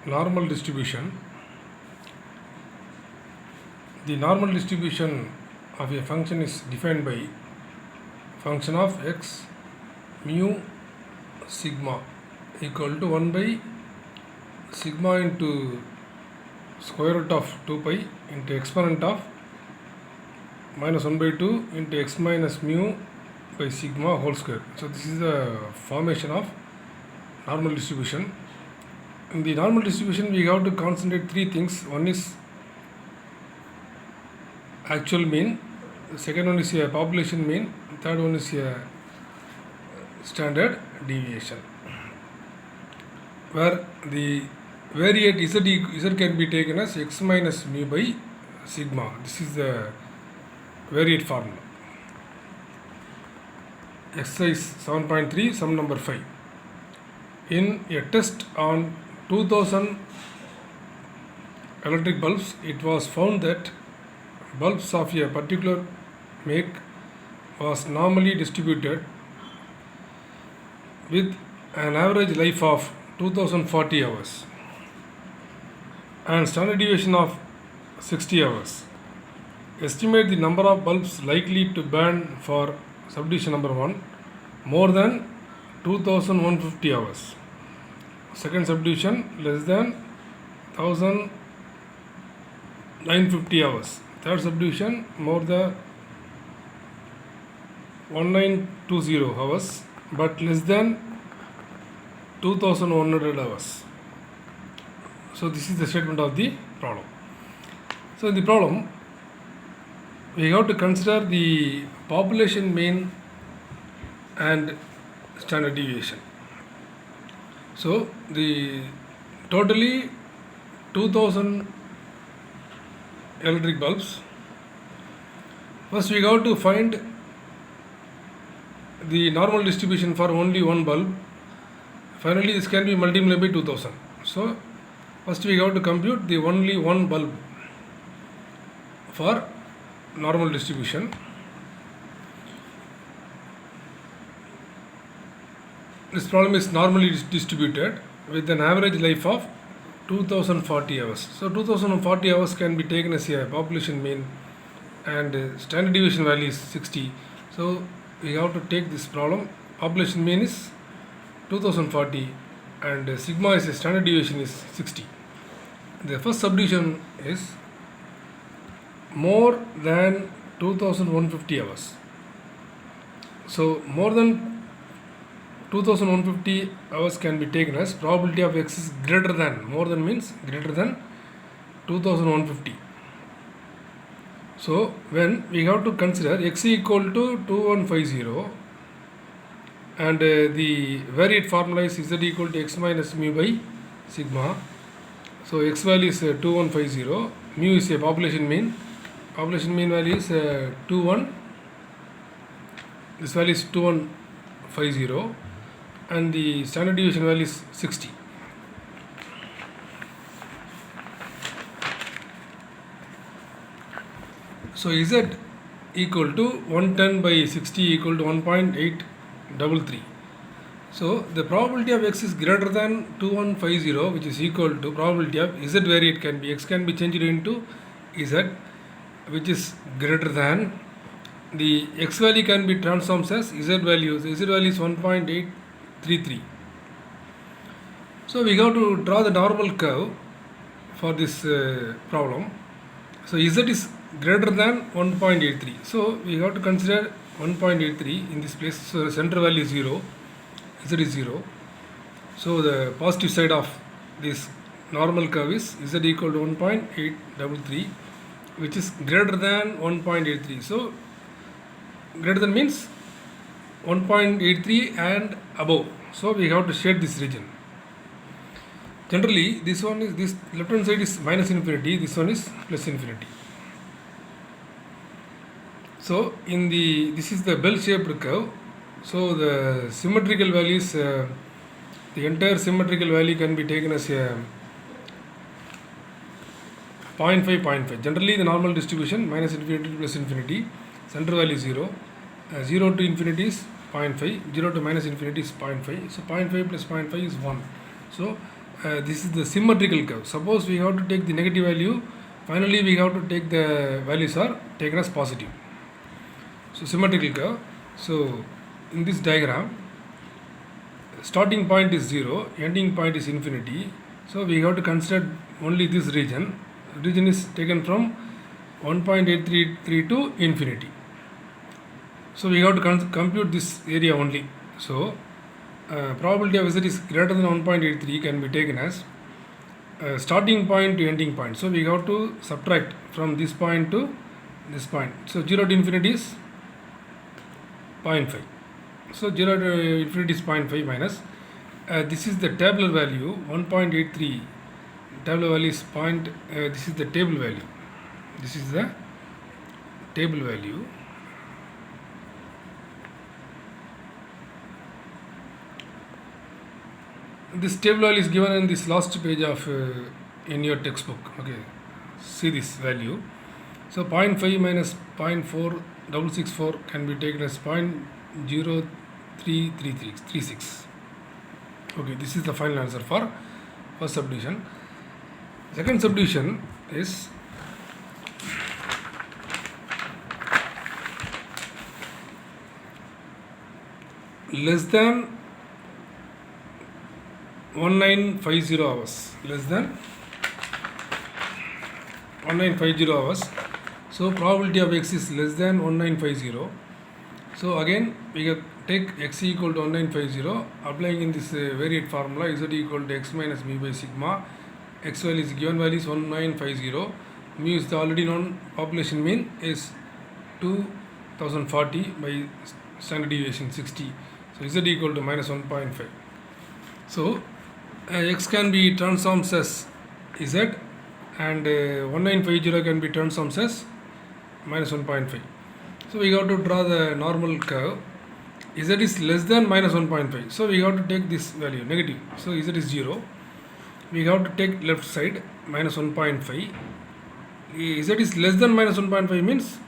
normal distribution. The normal distribution of a function is defined by function of x mu sigma equal to 1 by sigma into square root of 2 pi into exponent of minus 1 by 2 into x minus mu by sigma whole square. So this is the formation of normal distribution. In the normal distribution we have to concentrate three things. One is actual mean, the second one is a population mean, third one is a standard deviation, where the variate z can be taken as x minus mu by sigma. This is the variate formula. Exercise 7.3, sum number 5. In a test on 2000 electric bulbs, it was found that bulbs of a particular make was normally distributed with an average life of 2040 hours and standard deviation of 60 hours. Estimate the number of bulbs likely to burn for subdivision number 1 more than 2150 hours. Second subdivision less than 1950 hours. Third subdivision more than 1920 hours but less than 2100 hours. So this is the statement of the problem. So in the problem we have to consider the population mean and standard deviation. So the totally 2000 electric bulbs. First we have to find the normal distribution for only one bulb. Finally this can be multiplied by 2000. So first we have to compute the only one bulb for normal distribution. This problem is normally distributed with an average life of 2040 hours. So 2040 hours can be taken as a population mean and standard deviation value is 60. So we have to take this problem. Population mean is 2040 and sigma is a standard deviation is 60. The first subdivision is more than 2150 hours. So more than 2150 hours can be taken as probability of x is greater than, more than means greater than 2150. So when we have to consider x equal to 2150 and the variate formula is z equal to x minus mu by sigma. So x value is 2150, mu is a population mean value is 21, this value is 2150 and the standard deviation value is 60. So z equal to 110 by 60 equal to 1.833. So the probability of x is greater than 2150, which is equal to probability of z variate can be, x can be changed into z, which is greater than the x value can be transformed as z value. So z value is 1.833. So we have to draw the normal curve for this problem. So z is greater than 1.83. So we have to consider 1.83 in this place. So the center value is 0. Z is 0. So the positive side of this normal curve is z equal to 1.833, which is greater than 1.83. So greater than means 1.83 and above. So we have to shade this region. Generally this one is, this left hand side is minus infinity, this one is plus infinity. So in the, this is the bell shaped curve. So the symmetrical values, the entire symmetrical value can be taken as a 0.5. Generally the normal distribution minus infinity to plus infinity, center value is 0, 0 to infinity is 0.5, 0 to minus infinity is 0.5. So 0.5 plus 0.5 is 1. So this is the symmetrical curve. Suppose we have to take the negative value, finally we have to take the values are taken as positive. So symmetrical curve. So in this diagram, starting point is 0, ending point is infinity. So we have to consider only this region. Region is taken from 1.833 to infinity. So we have to compute this area only. So probability of z is greater than 1.83 can be taken as starting point to ending point. So we have to subtract from this point to this point. So 0 to infinity is 0.5. So 0 to infinity is 0.5 minus. This is the tabular value 1.83. Tabular value is this is the table value. This is the table value. This table value is given in this last page of in your textbook. Okay, see this value. So 0.5 minus 0.4664 can be taken as 0.0336. Okay, this is the final answer for first subdivision. Second subdivision is less than 1950 hours. Less than 1950 hours. So probability of x is less than 1950. So again we can take x equal to 1950, applying in this variate formula z equal to x minus mu by sigma. X value is given value is 1950. Mu is the already known population mean is 2040 by standard deviation 60. So z equal to minus 1.5. So x can be transformed as z and 1950 can be transformed as minus 1.5. So we have to draw the normal curve. Z is less than minus 1.5. So we have to take this value negative. So z is 0. We have to take left side minus 1.5. Z is less than minus 1.5 means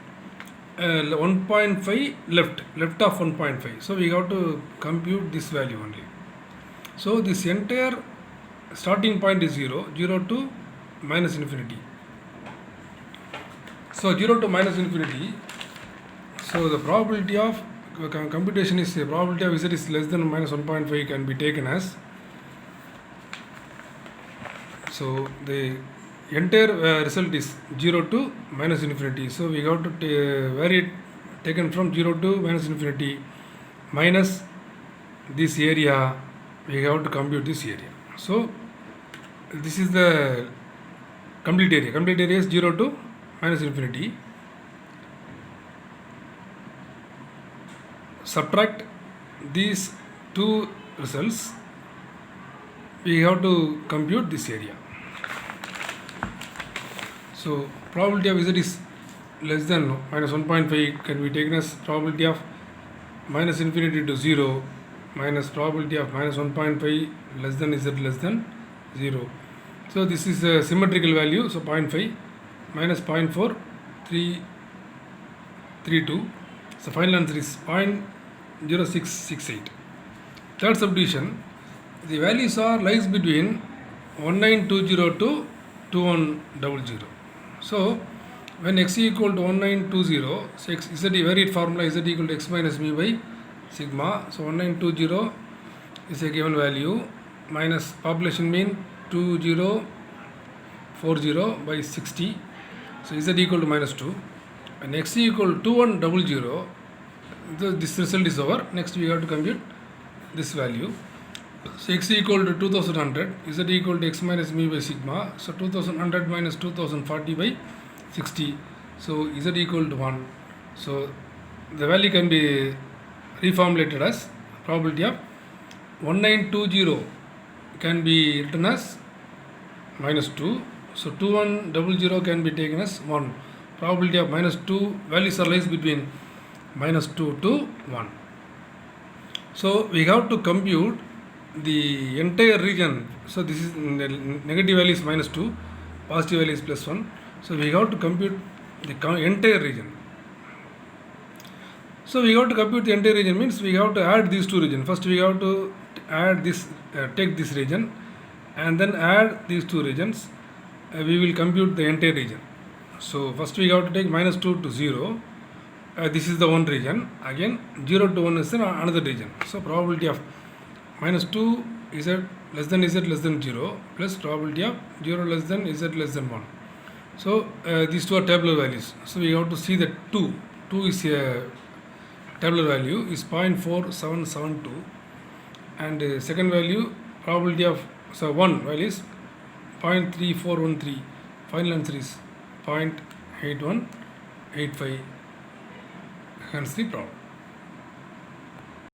1.5 left of 1.5. So we have to compute this value only. So this entire starting point is 0 to minus infinity. So 0 to minus infinity. So the probability of computation is the probability of z is less than minus 1.5 can be taken as. So the entire result is 0 to minus infinity. So we have to vary it taken from 0 to minus infinity minus this area. We have to compute this area. So this is the complete area. Complete area is 0 to minus infinity. Subtract these two results. We have to compute this area. So probability of z is less than minus 1.5 can be taken as probability of minus infinity to 0 minus probability of minus 1.5 less than z less than 0. So this is a symmetrical value. So 0.5 minus 0.4332. So final answer is 0.0668. Third subdivision, the values are lies between 1920 to 2100. So when x equal to 1920, so z variate formula z equal to x minus mu by sigma. So 1920 is a given value minus population mean 2040 by 60. So z equal to minus 2. And x equal to 2100. This result is over. Next we have to compute this value. So x equal to 2100, z equal to x minus mu by sigma. So 2100 minus 2040 by 60. So z equal to 1. So the value can be reformulated as probability of 1920 can be written as minus 2. So 2100 can be taken as 1. Probability of minus 2 values are lies between minus 2 to 1. So we have to compute the entire region. So this is negative value is minus 2, positive value is plus 1. So we have to compute the entire region. So we have to compute the entire region means we have to add these two regions. First we have to add this, take this region and then add these two regions. We will compute the entire region. So first we have to take minus 2 to 0. This is the one region. Again 0 to 1 is another region. So probability of minus 2 z less than z less than 0 plus probability of 0 less than z less than 1. So these two are tabular values. So we have to see that 2 is a tabular value is 0.4772, and second value probability of 1 value is 0.3413. Final answer is 0.8185. Hence the problem.